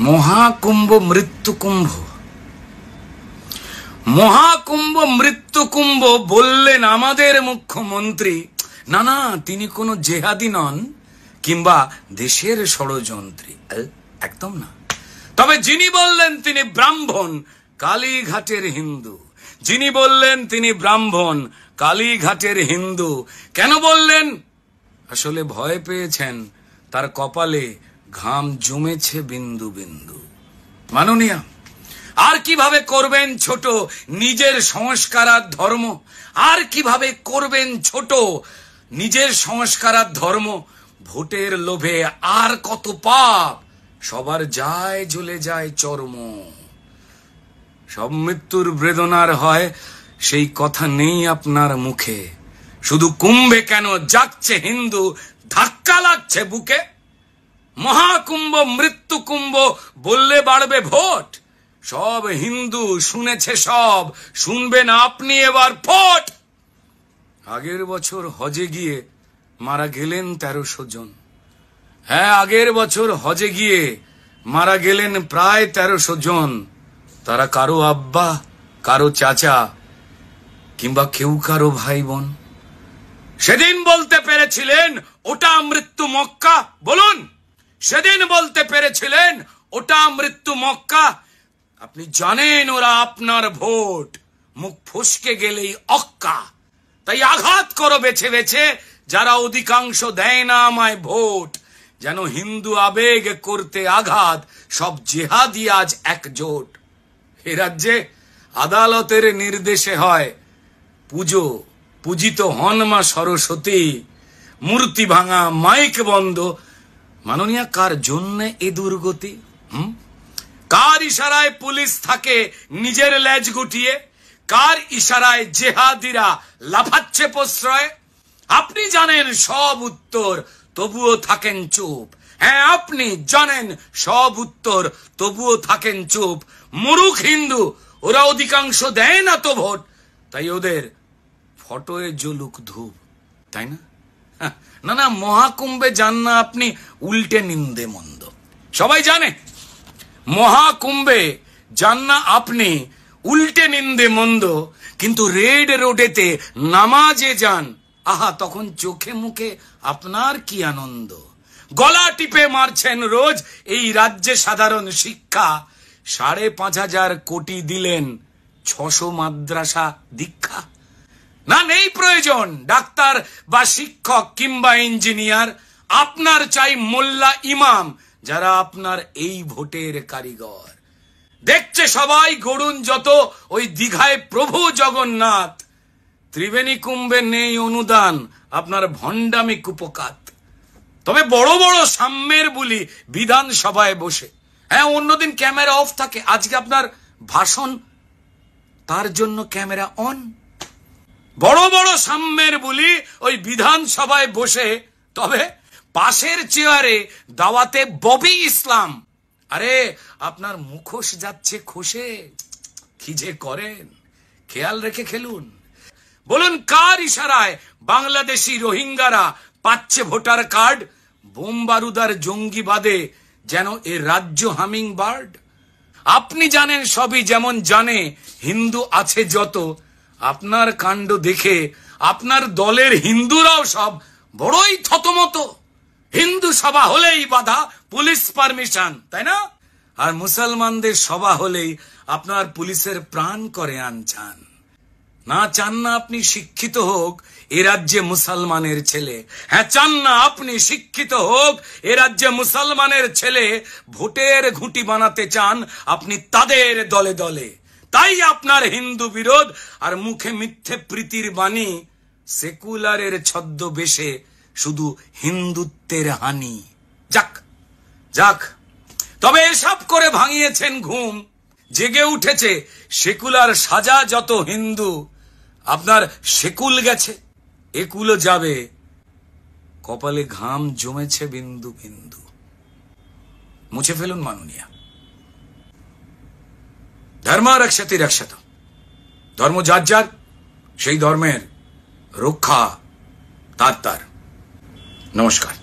মহাকুম্ভ মৃত্যুকুম্ভ, মহাকুম্ভ মৃত্যুকুম্ভ বললেন আমাদের মুখ্যমন্ত্রী। না না, তিনি কোনো জেহাদি নন কিংবা দেশের ষড়যন্ত্রী, একদম না। তবে যিনি বললেন তিনি ব্রাহ্মণ, কালীঘাটের হিন্দু। যিনি বললেন তিনি ব্রাহ্মণ, কালীঘাটের হিন্দু। কেন বললেন? আসলে ভয় পেয়েছেন, তার কপালে ঘাম জমেছে বিন্দু বিন্দু। মাননীয়া, আর কিভাবে করবেন ছোট নিজের সংস্কার আর ধর্ম? আর কিভাবে করবেন ছোট নিজের সংস্কার আর ধর্ম? ভোটের লোভে আর কত পাপ, সবার যায় জ্বলে যায় চর্ম। সব মৃত্যুর বেদনার হয়, সেই কথা নেই আপনার মুখে। শুধু কুম্ভে কেন যাচ্ছে হিন্দু, ধাক্কা লাগছে বুকে। মহাকুম্ভ মৃত্যুকুম্ভ বললে বাড়বে ভোট। সব হিন্দু শুনেছে, সব শুনবেন আপনি এবার ফোট। আগের বছর হজে গিয়ে মারা গেলেন 1300 জন। হ্যাঁ, আগের বছর হজে গিয়ে মারা গেলেন প্রায় 1300 জন। তারা কারো আব্বা, কারো চাচা কিংবা কেউ কারো ভাই বোন। সেদিন বলতে পেরেছিলেন ওটা মৃত্যু মক্কা? বলুন, সেদিন বলতে পেরেছিলেন ওটা মৃত্যু মক্কা? আপনি জানেন ওরা আপনার ভোট, মুখ ফসকে গেলেই অক্কা। তাই আঘাত করো বেছে বেছে, যারা অধিকাংশ দেয় না আমায় ভোট। যেন হিন্দু আবেগ করতে আঘাত, সব জেহাদি আজ একজোট। এ রাজ্যে আদালতের নির্দেশে হয় পুজো, পূজিত হন মা সরস্বতী। মূর্তি ভাঙা, মাইক বন্ধ। মাননীয়া, কার জন্য এ দুর্গতি? কার ইশারায় পুলিশ থাকে নিজের লেজ গুটিয়ে? কার ইশারায় জেহাদিরা লাফাচ্ছে প্রশ্রয়? আপনি জানেন সব উত্তর, তবুও থাকেন চুপ। হ্যাঁ, আপনি জানেন সব উত্তর, তবুও থাকেন চুপ। মুরুখ হিন্দু, ওরা অধিকাংশ দেয় না তো ভোট, তাই ওদের ফটোয় জ্বলুক ধূপ, তাই না? না না, মহাকুম্ভে যান না আপনি উল্টে নিন্দে মন্দ। সবাই জানে মহাকুম্ভে যান না আপনি উল্টে নিন্দে মন্দ, কিন্তু রেড রোডেতে নামাজে যান, আহা তখন চোখে মুখে আপনার কি আনন্দ। গলা টিপে মারছেন রোজ এই রাজ্যে সাধারণ শিক্ষা। 5,500 কোটি দিলেন, 600 মাদ্রাসা দীক্ষা। না, নেই প্রয়োজন ডাক্তার বা শিক্ষক কিংবা ইঞ্জিনিয়ার। আপনার চাই মোল্লা ইমাম, যারা আপনার এই ভোটের কারিগর। দেখছে সবাই, গড়ুন যত ওই দীঘায় প্রভু জগন্নাথ। ত্রিবেণী কুম্ভে নেই অনুদান, আপনার ভণ্ডামি কুপকাত। তবে বড় বড় সাম্যের বুলি বিধানসভায় বসে। হ্যাঁ, অন্যদিন ক্যামেরা অফ থাকে, আজকে আপনার ভাষণ, তার জন্য ক্যামেরা অন। বড় বড় সাম্যের বুলি ওই বিধানসভায় বসে, তবে পাশের চেয়ারে দাওয়াতে ববি ইসলাম। আরে আপনার মুখোশ যাচ্ছে খসে, কি যে করেন, খেয়াল রেখে খেলুন। বলুন, কার ইশারায় বাংলাদেশি রোহিঙ্গারা পাচ্ছে ভোটার কার্ড? বোম বারুদার জঙ্গিবাদে যেন এ রাজ্য হামিং বার্ড। আপনি জানেন সবই, যেমন জানে হিন্দু আছে যত। আপনার কাণ্ড দেখে আপনার দলের হিন্দুরাও সব বড়ই থতমত। হিন্দু সভা হলেই বাধা, পুলিশ পারমিশন, তাই না? আর মুসলমানদের সভা হলেই আপনার পুলিশের প্রাণ করে আনচান। না চান না আপনি শিক্ষিত হোক এ রাজ্যে মুসলমানের ছেলে। হ্যাঁ, চান না আপনি শিক্ষিত হোক এ রাজ্যে মুসলমানের ছেলে। ভোটের ঘুঁটি বানাতে চান আপনি তাদের দলে দলে। তাই আপনার হিন্দু বিরোধ আর মুখে মিথ্যে প্রীতির বাণী। সেকুলারের ছদ্মবেশে শুধু হিন্দুত্বের হানি। যাক যাক, তবে এসব করে ভাঙিয়েছেন ঘুম। জেগে উঠেছে সেকুলার সাজা যত হিন্দু। আপনার সেকুল গেছে, একুলো যাবে, কপালে ঘাম জমেছে বিন্দু বিন্দু। মুছে ফেলুন মাননীয়া। ধর্ম রক্ষতি রক্ষত। ধর্ম যার যার, সেই ধর্মের রক্ষা তার তার। নমস্কার।